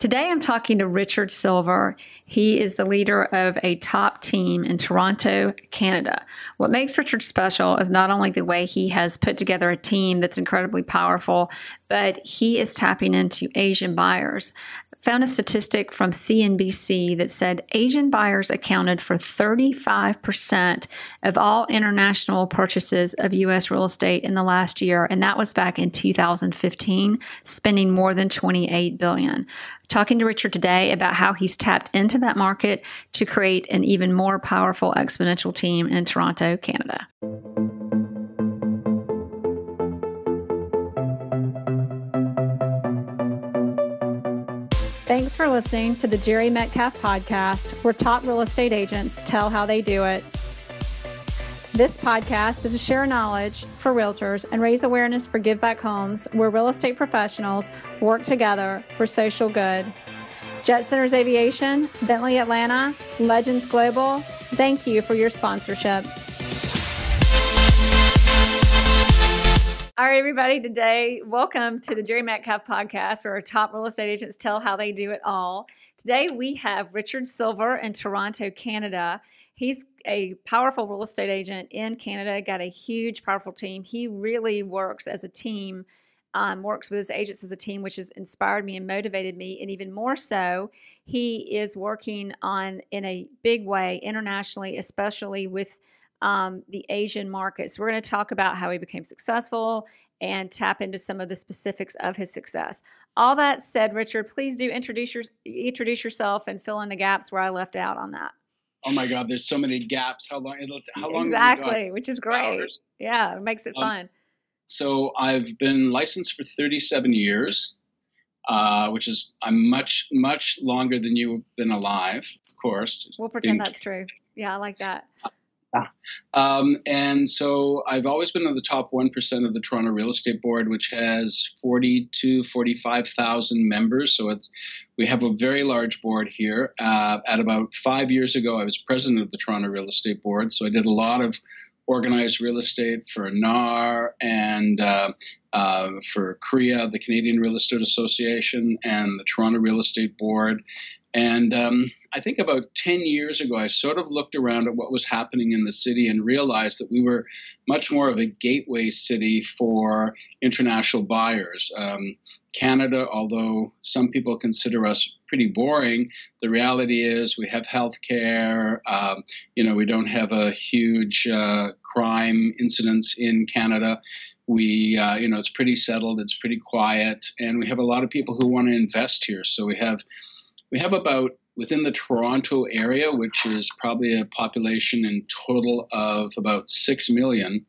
Today, I'm talking to Richard Silver. He is the leader of a top team in Toronto, Canada. What makes Richard special is not only the way he has put together a team that's incredibly powerful, but he is tapping into Asian buyers. Found a statistic from CNBC that said Asian buyers accounted for 35% of all international purchases of U.S. real estate in the last year, and that was back in 2015, spending more than $28 billion. Talking to Richard today about how he's tapped into that market to create an even more powerful exponential team in Toronto, Canada. Thanks for listening to the Jere Metcalf Podcast, where top real estate agents tell how they do it. This podcast is to share knowledge for realtors and raise awareness for Give Back Homes, where real estate professionals work together for social good. Jet Centers Aviation, Bentley Atlanta, Legends Global, thank you for your sponsorship. All right, everybody, today, welcome to the Jere Metcalf Podcast, where our top real estate agents tell how they do it all. Today, we have Richard Silver in Toronto, Canada. He's a powerful real estate agent in Canada, got a huge, powerful team. He really works as a team, works with his agents as a team, which has inspired me and motivated me. And even more so, he is working on, in a big way, internationally, especially with the Asian markets. We're going to talk about how he became successful and tap into some of the specifics of his success. All that said, Richard, please do introduce yourself and fill in the gaps where I left out on that. Oh my God, there's so many gaps. How long Exactly, which is great. Hours? Yeah, it makes it fun. So I've been licensed for 37 years, which is much longer than you've been alive, of course. We'll pretend that's true. Yeah, I like that. And so I've always been in the top 1% of the Toronto Real Estate Board, which has 45,000 members. So we have a very large board here. At about 5 years ago, I was president of the Toronto Real Estate Board. So I did a lot of organized real estate for NAR and for CREA, the Canadian Real Estate Association, and the Toronto Real Estate Board. And I think about 10 years ago, I sort of looked around at what was happening in the city and realized that we were much more of a gateway city for international buyers. Canada, although some people consider us pretty boring, the reality is we have healthcare. We don't have a huge crime incidence in Canada. We, it's pretty settled. It's pretty quiet, and we have a lot of people who want to invest here. So we have about, within the Toronto area, which is probably a population in total of about 6 million,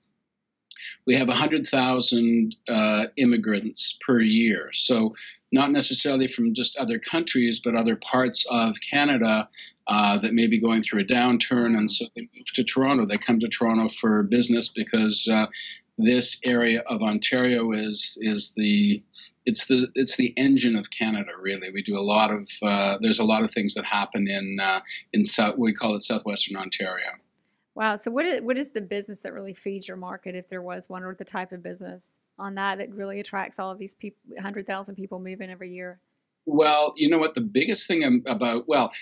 we have 100,000 immigrants per year. So not necessarily from just other countries, but other parts of Canada that may be going through a downturn. And so they move to Toronto. They come to Toronto for business because this area of Ontario is the engine of Canada, really. We do a lot of there's a lot of things that happen in we call it Southwestern Ontario. Wow. So what is the business that really feeds your market, if there was one, or the type of business on that really attracts all of these people, 100,000 people move in every year? Well, you know what, the biggest thing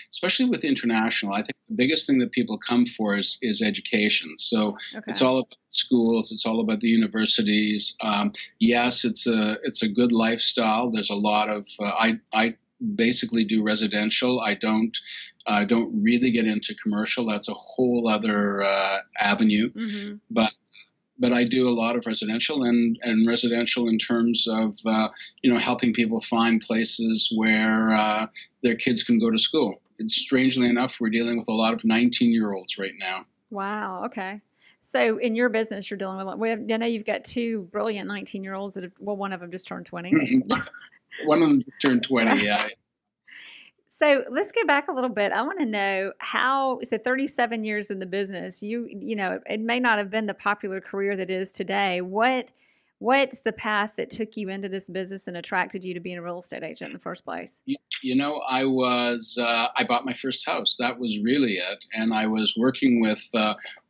especially with international, I think the biggest thing that people come for is education. So It's all about schools. It's all about the universities. Yes, it's a good lifestyle. There's a lot of, I basically do residential. I don't really get into commercial. That's a whole other avenue. Mm-hmm. But I do a lot of residential and residential in terms of, helping people find places where their kids can go to school. It's strangely enough, we're dealing with a lot of 19-year-olds right now. Wow. Okay. So in your business, you're dealing with, I know you've got two brilliant 19-year-olds one of them just turned 20. Mm-hmm. One of them just turned 20, yeah. So let's go back a little bit. I want to know how, 37 years in the business, it may not have been the popular career that it is today. What's the path that took you into this business and attracted you to being a real estate agent in the first place? I bought my first house. That was really it. And I was working with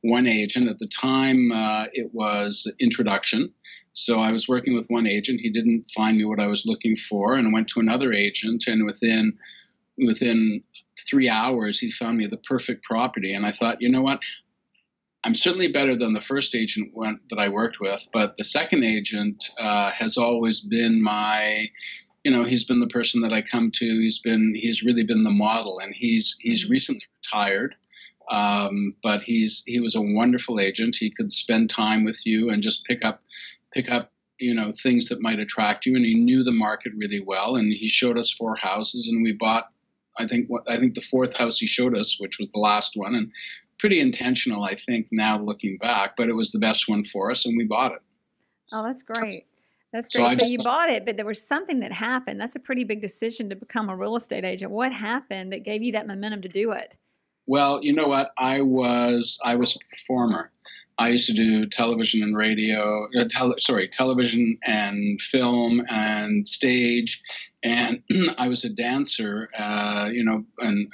one agent at the time. It was Introduction. So I was working with one agent. He didn't find me what I was looking for, and I went to another agent, and within 3 hours, he found me the perfect property. And I thought, you know what? I'm certainly better than the first agent that I worked with, but the second agent has always been my, he's been the person that I come to. He's really been the model, and he's recently retired. But he was a wonderful agent. He could spend time with you and just pick up, things that might attract you. And he knew the market really well. And he showed us 4 houses, and we bought, I think the 4th house he showed us, which was the last one, and pretty intentional, I think, now looking back, but it was the best one for us, and we bought it. Oh, that's great. That's great. So you bought it, but there was something that happened. That's a pretty big decision to become a real estate agent. What happened that gave you that momentum to do it? Well, you know what? I was a performer. I used to do television and radio, television and film and stage, and I was a dancer, and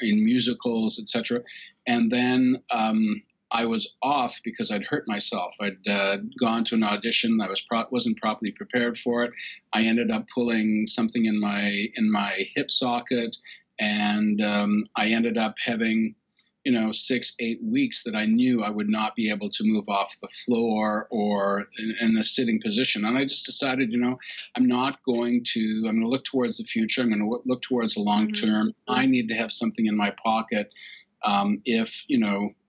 in musicals, etc. And then I was off because I'd hurt myself. I'd gone to an audition. I wasn't properly prepared for it. I ended up pulling something in my hip socket, and I ended up having 6-8 weeks that I knew I would not be able to move off the floor or in a sitting position. And I just decided, I'm going to look towards the future. I'm going to look towards the long term. I need to have something in my pocket. If,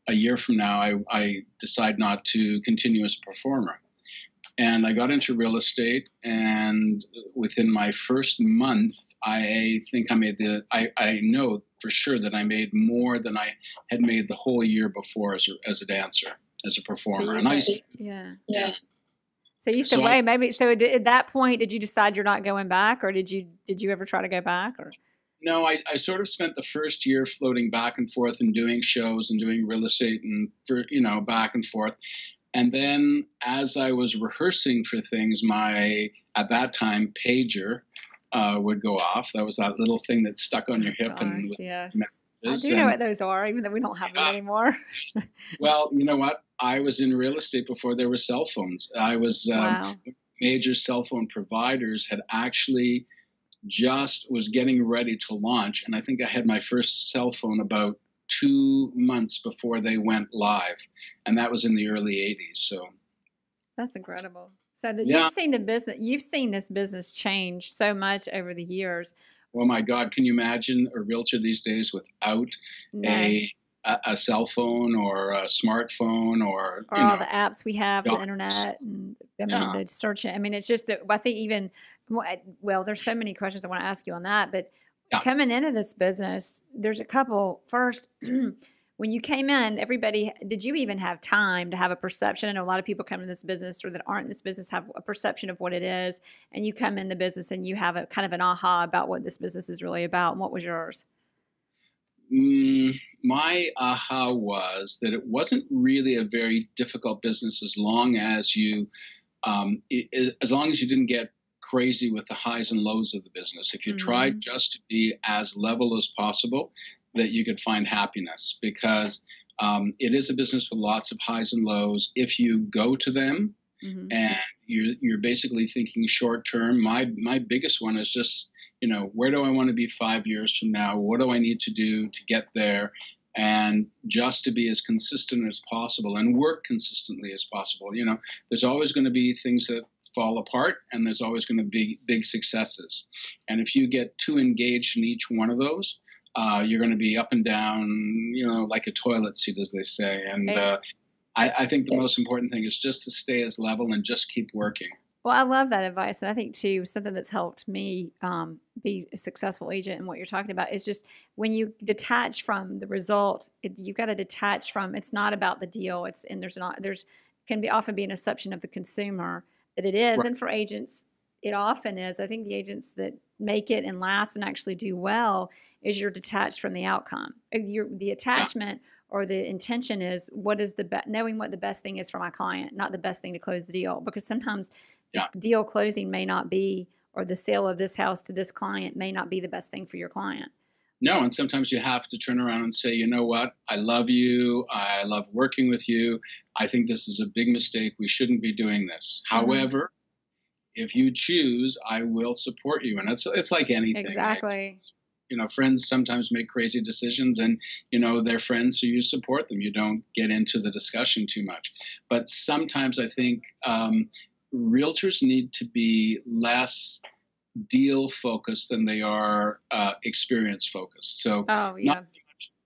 a year from now, I decide not to continue as a performer. And I got into real estate, and within my first month, I think I know for sure that I made more than I had made the whole year before as a dancer, as a performer. Yeah. So you said, at that point, did you decide you're not going back, or did you ever try to go back? Or no, I sort of spent the first year floating back and forth and doing shows and doing real estate and back and forth. And then as I was rehearsing for things, my, at that time, pager would go off. That was that little thing that stuck on your hip. Yes. I do know what those are, even though we don't have them anymore. Well, you know what? I was in real estate before there were cell phones. I was major cell phone providers had actually was getting ready to launch. And I think I had my first cell phone about 2 months before they went live. And that was in the early 80s. So that's incredible. So you've seen this business change so much over the years. Oh my God. Can you imagine a realtor these days without a cell phone or a smartphone or all the apps we have, the internet and the search? I mean, it's just, I think there's so many questions I want to ask you on that, but coming into this business, there's a couple. First, when you came in, did you even have time to have a perception? I know a lot of people come in this business or that aren't in this business have a perception of what it is, and you come in the business and you have a kind of an aha about what this business is really about. And what was yours? My aha was that it wasn't really a very difficult business as long as you didn't get crazy with the highs and lows of the business. If you tried just to be as level as possible, that you could find happiness, because it is a business with lots of highs and lows. If you go to them and you're basically thinking short term, my biggest one is just, where do I want to be 5 years from now? What do I need to do to get there? And just to be as consistent as possible and work consistently as possible. There's always going to be things that fall apart, and there's always going to be big successes. And if you get too engaged in each one of those, you're going to be up and down, like a toilet seat, as they say. And I think the most important thing is just to stay as level and just keep working. Well, I love that advice. And I think, too, something that's helped me be a successful agent and what you're talking about is just when you detach from the result, you've got to detach from, it's not about the deal. Can often be an assumption of the consumer that it is. Right. And for agents, it often is. I think the agents that make it and last and actually do well is you're detached from the outcome. The attachment or the intention is knowing what the best thing is for my client, not the best thing to close the deal. Because sometimes deal closing may not be, or the sale of this house to this client may not be the best thing for your client. No, and sometimes you have to turn around and say, you know what, I love you. I love working with you. I think this is a big mistake. We shouldn't be doing this. However, if you choose, I will support you. And it's like anything. Exactly. Friends sometimes make crazy decisions, and, they're friends, so you support them. You don't get into the discussion too much. But sometimes I think realtors need to be less deal focused than they are experience focused. So Oh, yeah.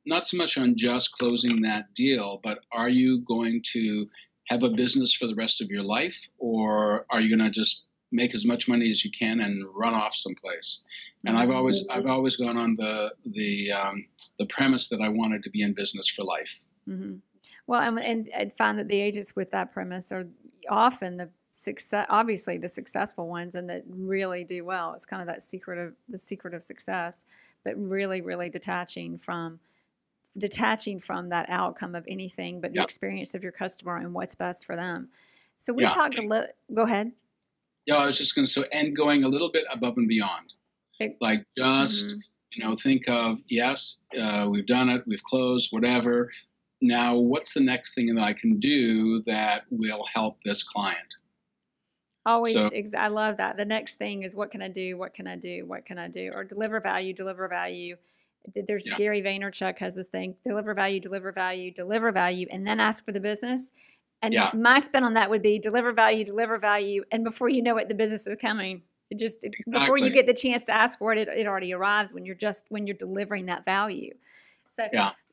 not so much on just closing that deal, but are you going to have a business for the rest of your life, or are you going to just make as much money as you can and run off someplace? And I've always gone on the premise that I wanted to be in business for life. Mm-hmm. Well, and I find that the agents with that premise are often obviously the successful ones, and that really do well. It's kind of the secret of success, but really, really detaching from that outcome of anything, but the experience of your customer and what's best for them. So we talked a little. Go ahead. Yeah, I was just going to and going a little bit above and beyond, like just think of, yes, we've done it, we've closed, whatever. Now, what's the next thing that I can do that will help this client? Always, I love that. The next thing is, what can I do? What can I do? What can I do? Or deliver value, deliver value. There's Gary Vaynerchuk has this thing: deliver value, deliver value, deliver value, and then ask for the business. And my spin on that would be deliver value, and before you know it, the business is coming. Before you get the chance to ask for it, it already arrives when you're delivering that value. So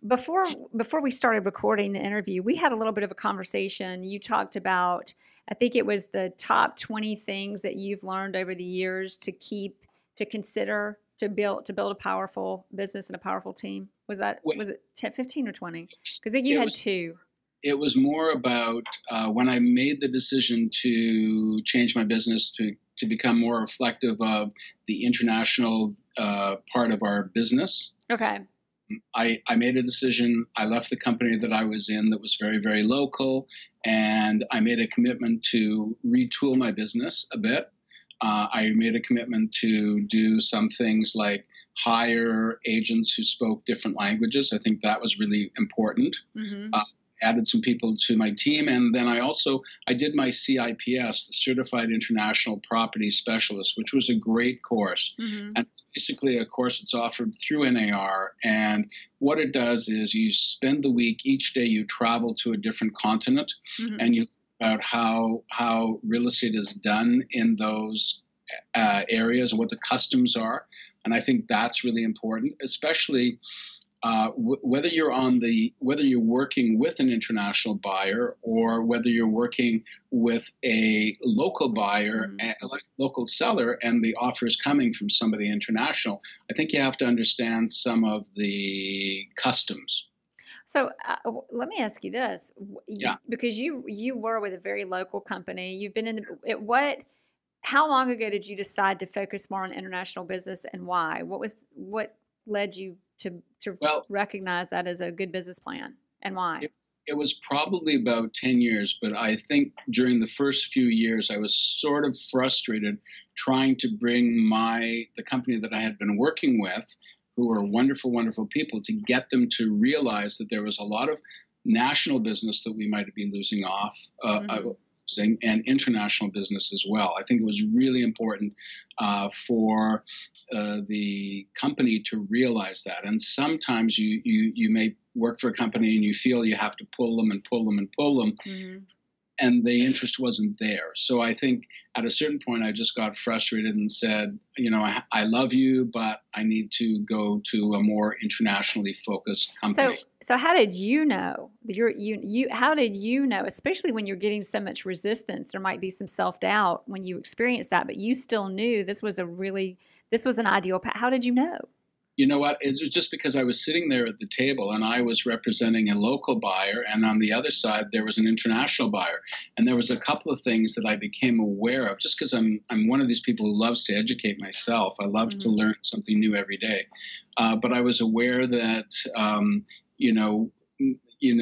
before we started recording the interview, we had a little bit of a conversation. You talked about, I think it was the top 20 things that you've learned over the years to consider to build a powerful business and a powerful team. Was it 10, 15 or 20? Because I think you had two. It was more about when I made the decision to change my business to become more reflective of the international part of our business. Okay. I made a decision. I left the company that I was in that was very, very local, and I made a commitment to retool my business a bit. I made a commitment to do some things like hire agents who spoke different languages. I think that was really important. Mm-hmm. Added some people to my team, and then I did my CIPS, the Certified International Property Specialist, which was a great course. Mm-hmm. And it's basically a course that's offered through NAR, and what it does is you spend the week, each day you travel to a different continent, mm-hmm. and you learn about how real estate is done in those areas and what the customs are. And I think that's really important, especially whether you're working with an international buyer or whether you're working with a local buyer, mm-hmm. and local seller, and the offer is coming from somebody international, I think you have to understand some of the customs. So let me ask you this, because you were with a very local company. You've been how long ago did you decide to focus more on international business, and why? What led you to recognize that as a good business plan, and why? It was probably about 10 years, but I think during the first few years I was sort of frustrated trying to bring the company that I had been working with, who were wonderful, wonderful people, to get them to realize that there was a lot of national business that we might be losing off, mm-hmm. and international business as well. I think it was really important for the company to realize that. And sometimes you may work for a company and you feel you have to pull them and pull them and pull them, mm-hmm. and the interest wasn't there. So I think at a certain point I just got frustrated and said, I love you, but I need to go to a more internationally focused company. So how did you know? How did you know, especially when you're getting so much resistance, there might be some self-doubt when you experience that, but you still knew this was an ideal path. How did you know? You know what? It was just because I was sitting there at the table and I was representing a local buyer, and on the other side there was an international buyer. And there was a couple of things that I became aware of, just because I'm one of these people who loves to educate myself. I love mm-hmm. to learn something new every day. But I was aware that,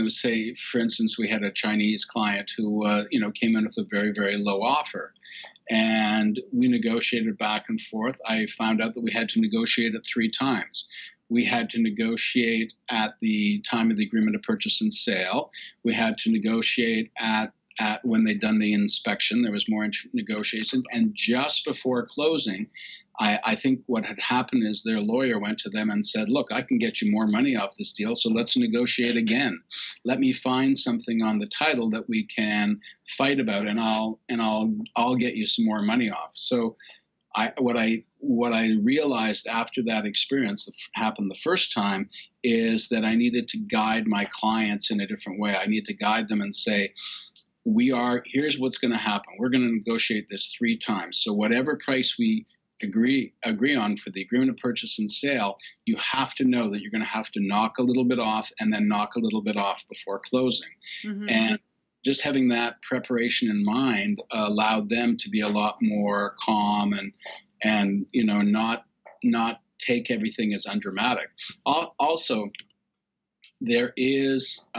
say, for instance, we had a Chinese client who, came in with a very, very low offer. And we negotiated back and forth. I found out that we had to negotiate it 3 times. We had to negotiate at the time of the agreement of purchase and sale. We had to negotiate at when they'd done the inspection. There was more negotiation. And just before closing, I think what had happened is their lawyer went to them and said, look, I can get you more money off this deal, so let's negotiate again. Let me find something on the title that we can fight about, and I'll get you some more money off. So what I realized after that experience that happened the first time is that I needed to guide my clients in a different way. I need to guide them and say, here's what's going to happen. We're going to negotiate this 3 times. So whatever price we agree on for the agreement of purchase and sale, you have to know that you're going to have to knock a little bit off and then knock a little bit off before closing. Mm-hmm. And just having that preparation in mind allowed them to be a lot more calm and not take everything as undramatic. Also, there is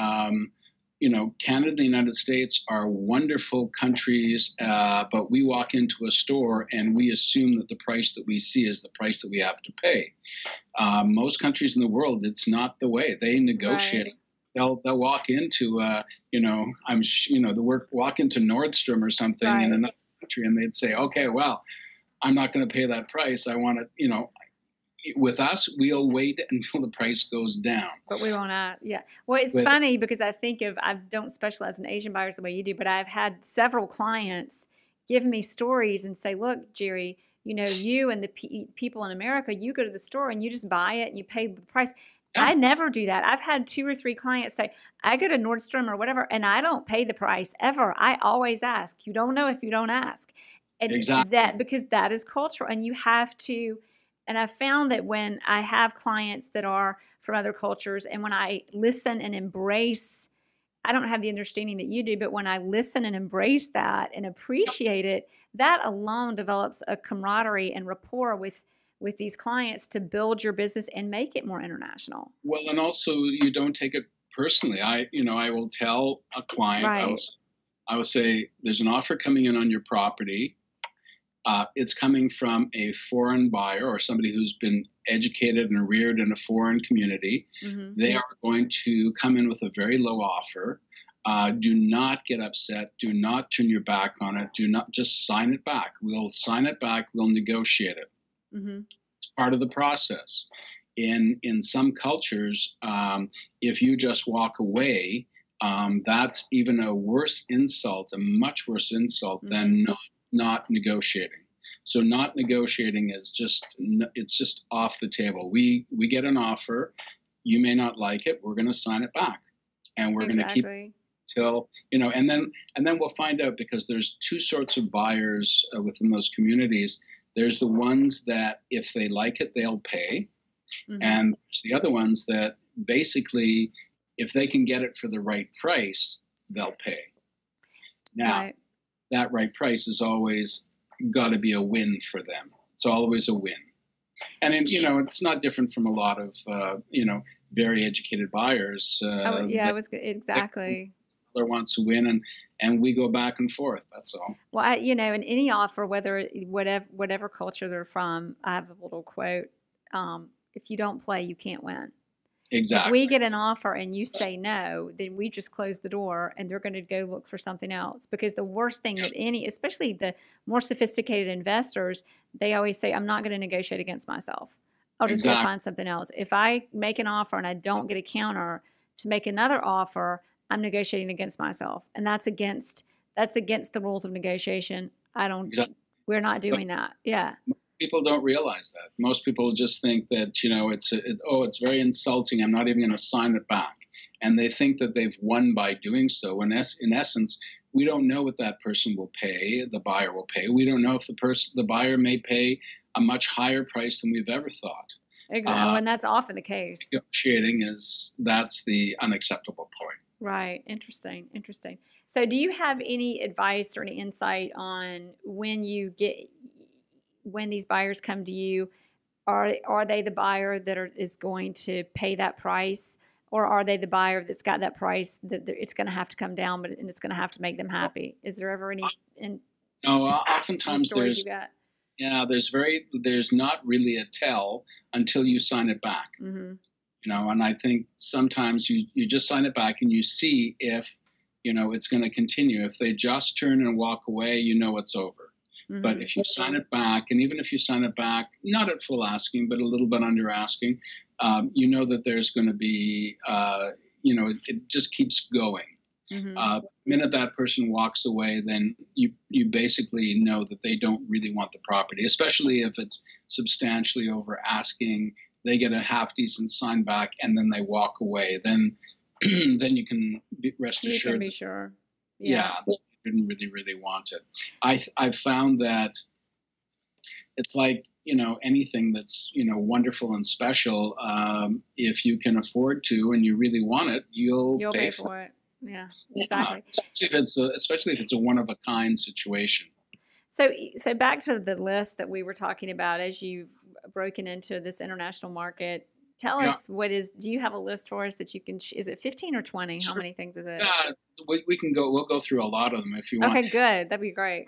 Canada and the United States are wonderful countries, but we walk into a store and we assume that the price that we see is the price that we have to pay. Most countries in the world, it's not the way. They negotiate. Right. They'll walk into walk into Nordstrom or something right. in another country, and they'd say, okay, well, I'm not going to pay that price. I want to, with us, we'll wait until the price goes down. But we won't. Yeah. Well, it's funny because I don't specialize in Asian buyers the way you do, but I've had several clients give me stories and say, look, Jere, you and the people in America, you go to the store and you just buy it and you pay the price. Yeah. I never do that. I've had 2 or 3 clients say, I go to Nordstrom or whatever, and I don't pay the price ever. I always ask. You don't know if you don't ask. And exactly. Because that is cultural, and you have to. And I've found that when I have clients that are from other cultures, and when I listen and embrace, I don't have the understanding that you do, but when I listen and embrace that and appreciate it, that alone develops a camaraderie and rapport with these clients to build your business and make it more international. Well, and also you don't take it personally. I will tell a client, right. I will say, there's an offer coming in on your property. It's coming from a foreign buyer or somebody who's been educated and reared in a foreign community. Mm-hmm. They are going to come in with a very low offer. Do not get upset. Do not turn your back on it. Do not just sign it back. We'll sign it back. We'll negotiate it. Mm-hmm. It's part of the process. In some cultures, if you just walk away, that's even a worse insult, a much worse insult mm-hmm. than not negotiating. So not negotiating is it's just off the table. We get an offer. You may not like it. We're going to sign it back, and we're going to keep it till and then we'll find out, because there's 2 sorts of buyers within those communities. There's the ones that if they like it, they'll pay. Mm-hmm. And there's the other ones that basically, if they can get it for the right price, they'll pay. Now, right. That right price is always got to be a win for them. It's always a win. And it's not different from a lot of, very educated buyers. Exactly. Seller wants to win, and we go back and forth. That's all. Well, in any offer, whatever culture they're from, I have a little quote: "If you don't play, you can't win." Exactly. If we get an offer and you say no, then we just close the door, and they're going to go look for something else. Because the worst thing that especially the more sophisticated investors, they always say, I'm not going to negotiate against myself. I'll just go find something else. If I make an offer and I don't get a counter to make another offer, I'm negotiating against myself. And that's against the rules of negotiation. We're not doing that. Yeah. People don't realize that. Most people just think that, it's very insulting. I'm not even going to sign it back. And they think that they've won by doing so. In essence, we don't know what that person will pay, the buyer will pay. We don't know if the buyer may pay a much higher price than we've ever thought. Exactly. And that's often the case. Negotiating that's the unacceptable point. Right. Interesting. So do you have any advice or any insight on when these buyers come to you, are they the buyer that is going to pay that price, or are they the buyer that's got that price that it's going to have to come down, and it's going to have to make them happy? Is there ever any? No, oftentimes there's not really a tell until you sign it back. Mm-hmm. And I think sometimes you just sign it back and you see if it's going to continue. If they just turn and walk away, it's over. But if you sign it back, and even if you sign it back, not at full asking, but a little bit under asking, that there's going to be, it just keeps going. The minute that person walks away, then you basically know that they don't really want the property, especially if it's substantially over asking. They get a half decent sign back, and then they walk away. Then you can rest assured. You can be sure. Yeah, they didn't really want it. I've found that it's like, anything that's, wonderful and special. If you can afford to and you really want it, you'll pay for it. Yeah, exactly. Especially if it's a one-of-a-kind situation. So back to the list that we were talking about as you've broken into this international market. Tell us do you have a list for us that you can, is it 15 or 20? How many things is it? We'll go through a lot of them if you want. Okay, good. That'd be great.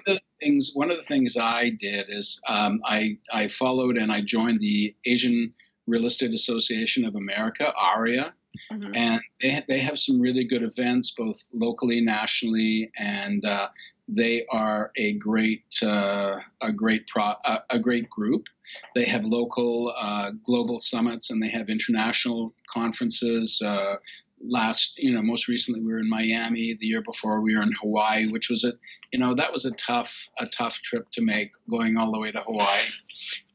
One of the things I did is I followed and I joined the Asian Real Estate Association of America, ARIA, and they have some really good events, both locally, nationally, and they are a great group. They have local, global summits, and they have international conferences. Most recently we were in Miami. The year before we were in Hawaii, which was that was a tough trip to make, going all the way to Hawaii.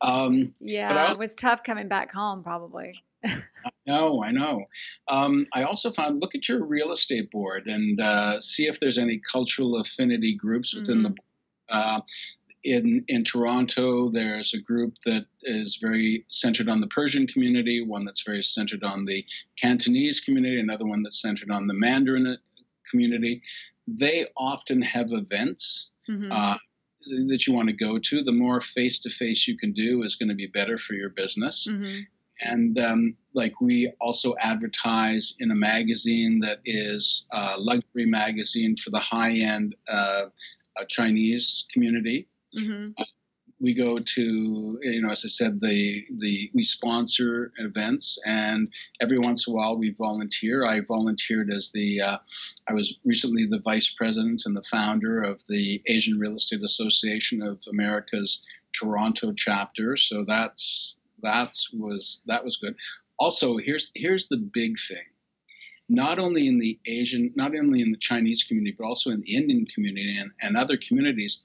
It was tough coming back home, probably. I know. I also found, look at your real estate board and see if there's any cultural affinity groups within the board. In Toronto, there's a group that is very centered on the Persian community, one that's very centered on the Cantonese community, another one that's centered on the Mandarin community. They often have events that you want to go to. The more face-to-face you can do is going to be better for your business. And we also advertise in a magazine that is a luxury magazine for the high-end Chinese community. We go to, as I said, we sponsor events, and every once in a while we volunteer. I volunteered as I was recently the vice president and the founder of the Asian Real Estate Association of America's Toronto chapter. So that was good. Also, here's the big thing. Not only in the Chinese community, but also in the Indian community and other communities,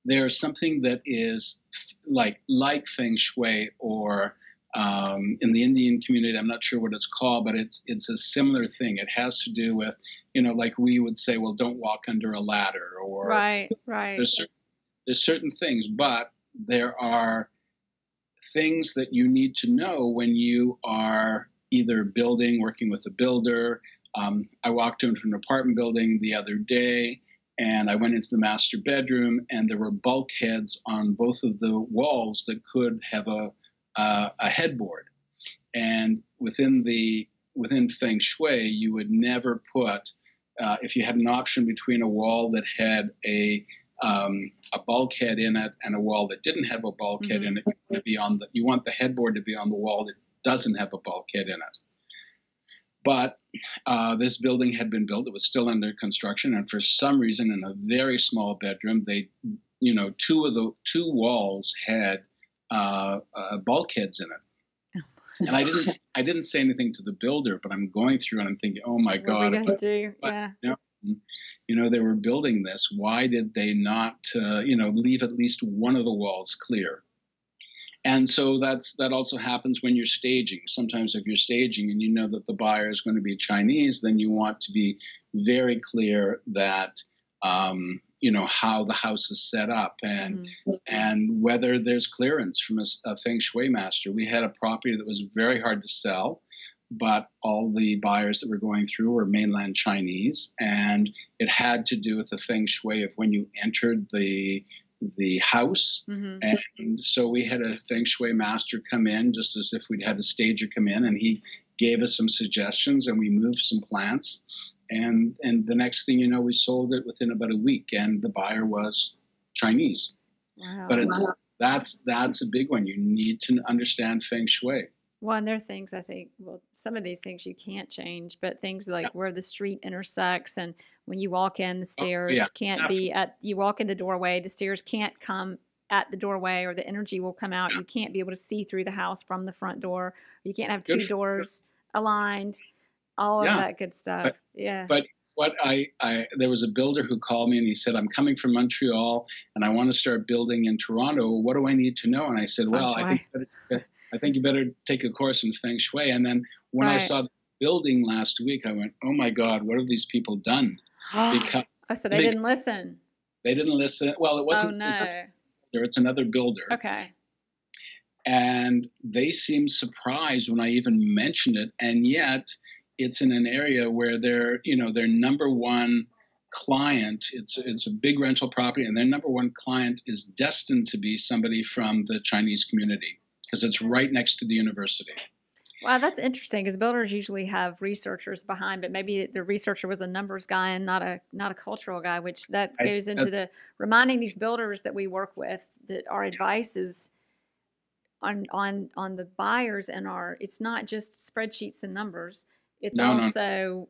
there's something that is like Feng Shui, or in the Indian community, I'm not sure what it's called, but it's a similar thing. It has to do with, like we would say, well, don't walk under a ladder, or right. There's certain things, but there are things that you need to know when you are either working with a builder. I walked into an apartment building the other day, and I went into the master bedroom, and there were bulkheads on both of the walls that could have a headboard. And within Feng Shui, you would never put, if you had an option between a wall that had a bulkhead in it and a wall that didn't have a bulkhead in it, you want the headboard to be on the wall that doesn't have a bulkhead in it. But this building had been built; it was still under construction, and for some reason, in a very small bedroom, two walls had bulkheads in it. And I didn't say anything to the builder, but I'm going through and I'm thinking, oh my God, they were building this. Why did they not, leave at least one of the walls clear? And so that also happens when you're staging. Sometimes if you're staging and you know that the buyer is going to be Chinese, then you want to be very clear that, how the house is set up and whether there's clearance from a Feng Shui master. We had a property that was very hard to sell, but all the buyers that were going through were mainland Chinese, and it had to do with the Feng Shui of when you entered the house. And so we had a Feng Shui master come in, just as if we'd had a stager come in, and he gave us some suggestions, and we moved some plants. And the next thing you know, we sold it within about a week, and the buyer was Chinese. Wow. But that's a big one. You need to understand Feng Shui. Well, and there are things I think, well, some of these things you can't change, but things Yeah. like where the street intersects and when you walk in, the Oh, yeah. stairs can't be you walk in the doorway, the stairs can't come at the doorway or the energy will come out. Yeah. You can't be able to see through the house from the front door. You can't have Good two for you. doors aligned, all of Yeah. that good stuff. But Yeah. but what there was a builder who called me and he said, I'm coming from Montreal and I want to start building in Toronto. What do I need to know? And I said, Feng well, Shui. I think you better take a course in Feng Shui. And then when I Right. saw the building last week, I went, oh my God, what have these people done? Because Oh, so they didn't listen. they didn't listen. Well, it Oh, wasn't. no. It's another builder. Okay. And they seemed surprised when I even mentioned it. And yet it's in an area where their number one client, it's a big rental property, and their number one client is destined to be somebody from the Chinese community because it's right next to the university. Wow, that's interesting because builders usually have researchers behind, but maybe the researcher was a numbers guy and not a cultural guy, which that goes into the reminding these builders that we work with that our advice is on the buyers and it's not just spreadsheets and numbers. It's also,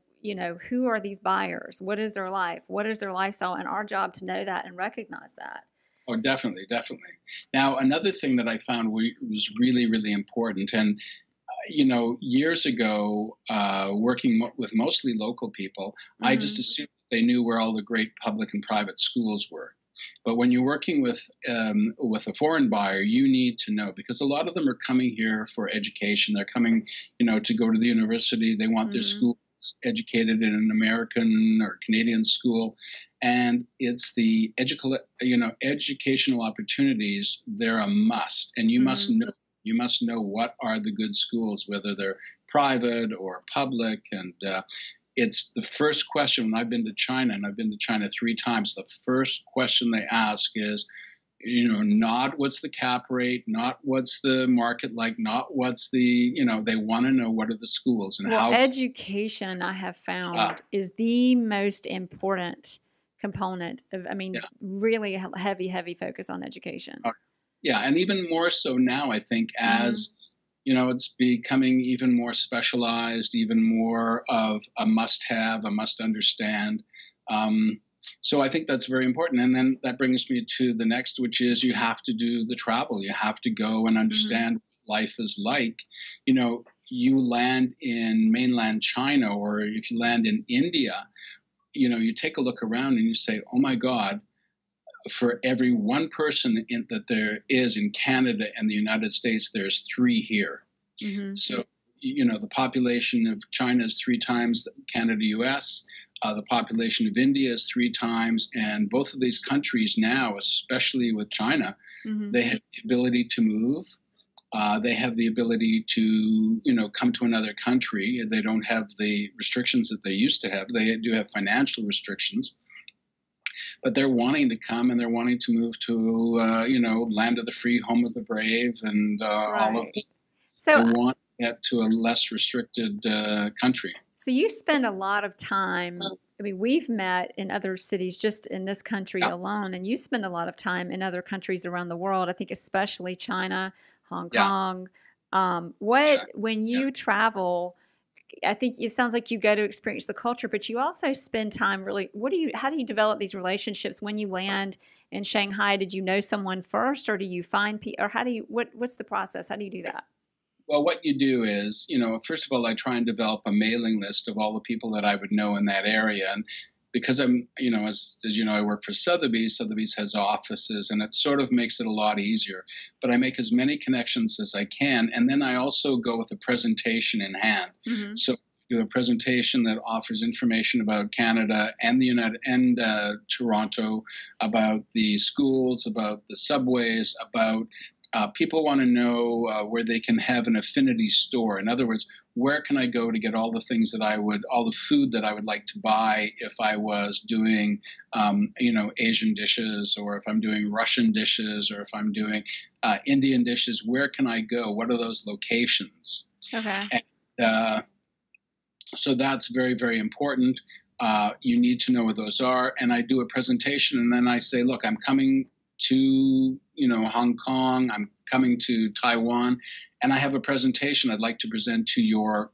who are these buyers? What is their life? What is their lifestyle? And our job to know that and recognize that. Oh, definitely, definitely. Now, another thing that I found was really, really important, and years ago, working with mostly local people, I just assumed they knew where all the great public and private schools were. But when you're working with a foreign buyer, you need to know because a lot of them are coming here for education. They're coming, to go to the university. They want their schools educated in an American or Canadian school, and it's the educational opportunities. They're a must, and you must know. You must know what are the good schools, whether they're private or public. And it's the first question when I've been to China, and I've been to China 3 times, the first question they ask is, not what's the cap rate, not what's the market like, not what's the, they want to know what are the schools and how. Education, I have found, is the most important component of, really heavy focus on education. Yeah, and even more so now, I think, as it's becoming even more specialized, even more of a must-have, a must-understand. So I think that's very important. And then that brings me to the next, which is you have to do the travel. You have to go and understand what life is like. You land in mainland China, or if you land in India, you take a look around and you say, oh my God, for every one person that there is in Canada and the United States, there's 3 here. So, the population of China is 3 times Canada, US. The population of India is 3 times. And both of these countries now, especially with China, they have the ability to move. They have the ability to, come to another country. They don't have the restrictions that they used to have. They do have financial restrictions. But they're wanting to come and they're wanting to move to, land of the free, home of the brave, and all of it. So they want to get to a less restricted country. So you spend a lot of time. We've met in other cities just in this country alone, and you spend a lot of time in other countries around the world. I think especially China, Hong Kong. When you travel, I think it sounds like you go to experience the culture, but you also spend time really. How do you develop these relationships when you land in Shanghai? Did you know someone first, or do you find people, or what's the process? How do you do that? Well, what you do is, first of all, I try and develop a mailing list of all the people that I would know in that area. And because I'm, as you know, I work for Sotheby. Sotheby's has offices, and it sort of makes it a lot easier. But I make as many connections as I can. And then I also go with a presentation in hand. So I do a presentation that offers information about Canada and the United and Toronto, about the schools, about the subways, about people want to know where they can have an affinity store. In other words, where can I go to get all the things that all the food that I would like to buy if I was doing, Asian dishes, or if I'm doing Russian dishes, or if I'm doing Indian dishes. Where can I go? What are those locations? Okay. And, so that's very, very important. You need to know where those are. And I do a presentation, and then I say, look, I'm coming to, Hong Kong. I'm coming to Taiwan, and I have a presentation I'd like to present to your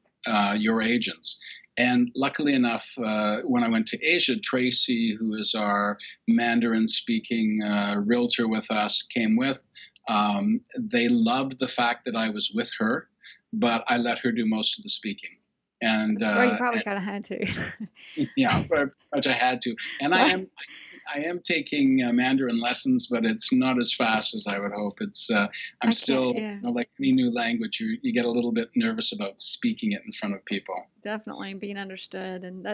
agents. And luckily enough, when I went to Asia, Tracy, who is our Mandarin-speaking realtor with us, came with. They loved the fact that I was with her, but I let her do most of the speaking. And well, you probably kind of had to. Yeah, pretty much I had to. And I am taking Mandarin lessons, but it's not as fast as I would hope. I'm still, like any new language, you get a little bit nervous about speaking it in front of people. Definitely being understood, and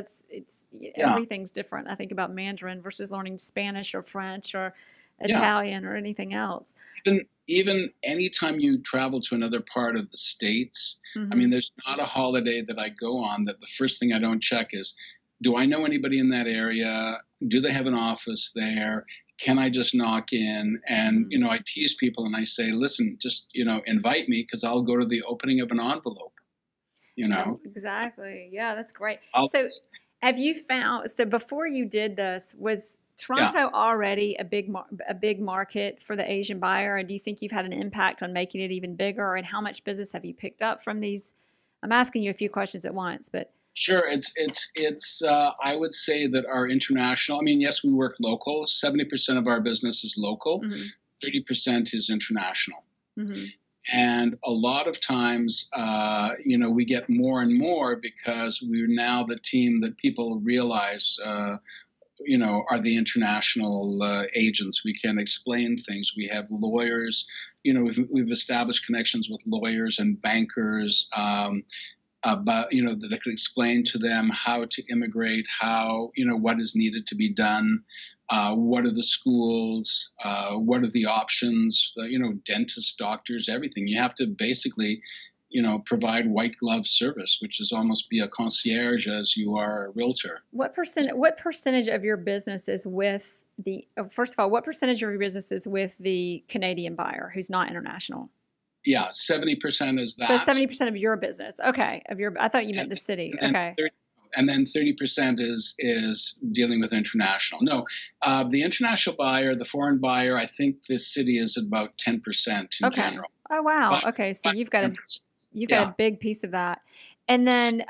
everything's different. I think about Mandarin versus learning Spanish or French or Italian or anything else. Even anytime you travel to another part of the States, I mean, there's not a holiday that I go on that the first thing I don't check is, do I know anybody in that area? Do they have an office there? Can I just knock in? And, I tease people and I say, listen, just, invite me because I'll go to the opening of an envelope, Exactly. Yeah, that's great. Have you found, before you did this, was Toronto already a big market for the Asian buyer? And do you think you've had an impact on making it even bigger? And how much business have you picked up from these? I'm asking you a few questions at once, but. Sure. It's I would say that our international, I mean, yes, we work local. 70% of our business is local. 30% is international. And a lot of times, we get more and more because we're now the team that people realize, are the international agents. We can explain things. We have lawyers. We've established connections with lawyers and bankers. But that I could explain to them how to immigrate, how what is needed to be done, what are the schools, what are the options, dentists, doctors, everything. You have to basically, provide white glove service, which is almost be a concierge as you are a realtor. What percentage of your business is with first of all, what percentage of your business is with the Canadian buyer who's not international? Yeah, 70% is that. So 70% of your business. Okay. I thought you meant the city. Okay. And then 30% is dealing with international. No, the international buyer, the foreign buyer, I think this city is about 10% in general. Oh, wow. Okay. So you've got a big piece of that. And then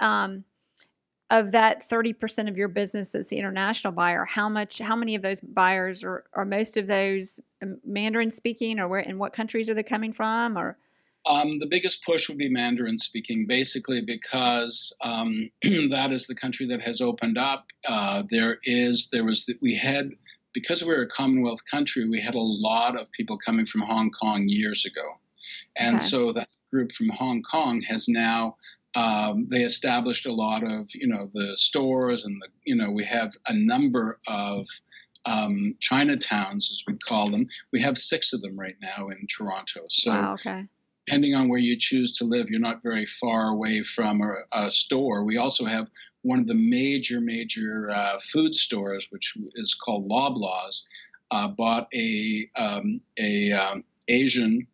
of that 30% of your business that's the international buyer, how many of those buyers are most of those Mandarin speaking, or in what countries are they coming from? Or the biggest push would be Mandarin speaking, basically because that is the country that has opened up. Because we're a Commonwealth country, we had a lot of people coming from Hong Kong years ago. And so that group from Hong Kong has now, they established a lot of, the stores and we have a number of Chinatowns, as we call them. We have 6 of them right now in Toronto. So depending on where you choose to live, you're not very far away from a store. We also have one of the major food stores, which is called Loblaws, bought a Asian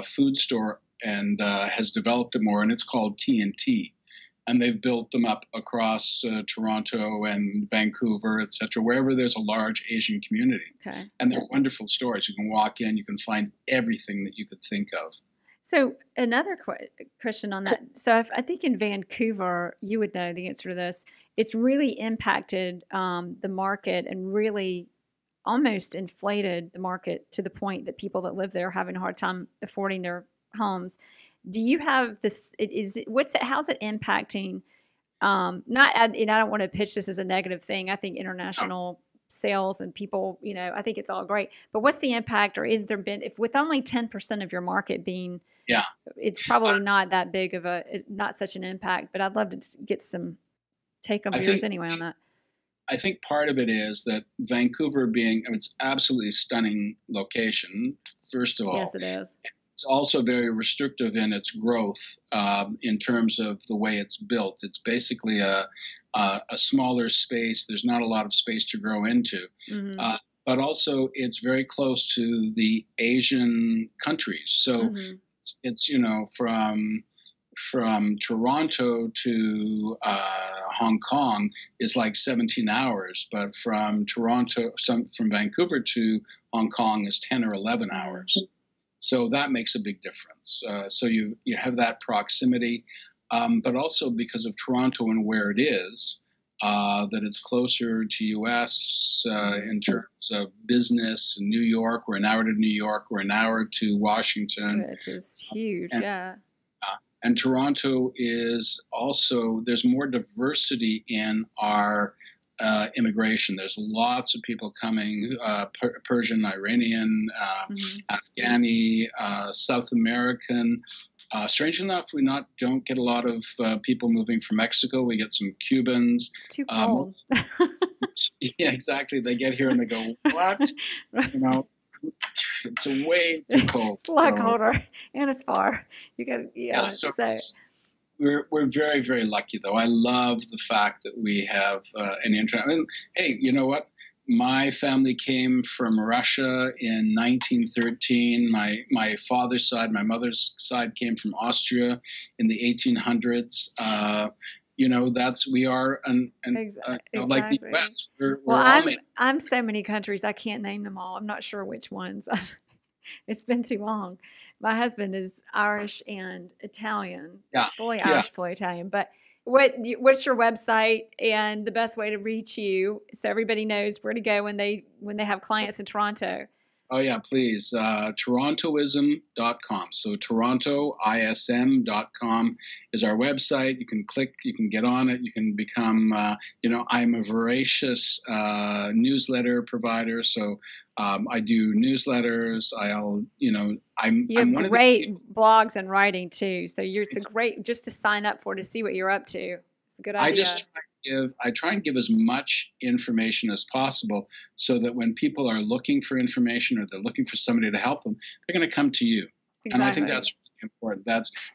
food store and has developed it more, and it's called T&T. And they've built them up across Toronto and Vancouver, et cetera, wherever there's a large Asian community. And they're wonderful stores. You can walk in, you can find everything that you could think of. So another question on that. So I think in Vancouver, you would know the answer to this. It's really impacted the market and really almost inflated the market to the point that people that live there are having a hard time affording their homes. Do you have this? How's it impacting? And I don't want to pitch this as a negative thing. I think international sales and people, I think it's all great. But what's the impact, or is there been, if with only 10% of your market being, it's probably not that big of not such an impact. But I'd love to get some take on yours anyway on that. I think part of it is that Vancouver it's absolutely stunning location. First of all, yes, it is. It's also very restrictive in its growth in terms of the way it's built. It's basically a smaller space. There's not a lot of space to grow into. But also it's very close to the Asian countries. So it's, from Toronto to Hong Kong is like 17 hours, but from Vancouver to Hong Kong is 10 or 11 hours. So that makes a big difference. So you have that proximity, but also because of Toronto and where it is, that it's closer to U.S. In terms of business. In New York, we're an hour to New York. We're an hour to Washington. Which is huge, And Toronto is also, there's more diversity in our immigration. There's lots of people coming, Persian, Iranian, Afghani, South American. Strange enough, we don't get a lot of people moving from Mexico. We get some Cubans. It's too cold. Yeah, exactly. They get here and they go, what? You know, it's way too cold. It's a lot colder, and it's far. You got so we're very, very lucky, though. I love the fact that we have an internet. I mean, hey, you know what? My family came from Russia in 1913. My father's side, my mother's side came from Austria in the 1800s. You know, we are exactly. Like the U.S. I'm so many countries, I can't name them all. I'm not sure which ones. It's been too long. My husband is Irish and Italian. Fully Irish, fully Italian. But what's your website and the best way to reach you so everybody knows where to go when they have clients in Toronto? Oh, yeah, please. Torontoism.com. So TorontoISM.com is our website. You can click, you can get on it. You can become, I'm a voracious newsletter provider. So I do newsletters. You have great blogs and writing too. So it's a great just to sign up to see what you're up to. It's a good idea. I try and give as much information as possible so that when people are looking for information or they're looking for somebody to help them, they're going to come to you. Exactly. And I think that's really important.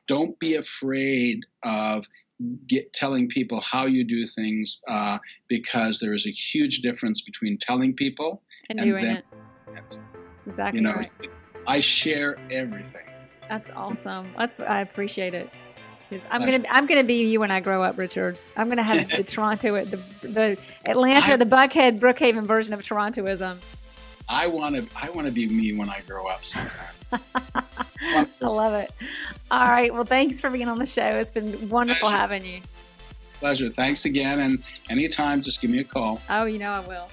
Don't be afraid of telling people how you do things because there is a huge difference between telling people and doing it. Exactly right. I share everything. That's awesome. I appreciate it. I'm gonna be you when I grow up, Richard. I'm gonna have the Toronto, the Atlanta, the Buckhead, Brookhaven version of Torontoism. I want to be me when I grow up sometime. I love it. All right. Well, thanks for being on the show. It's been wonderful having you. Pleasure. Thanks again. And anytime, just give me a call. Oh, I will.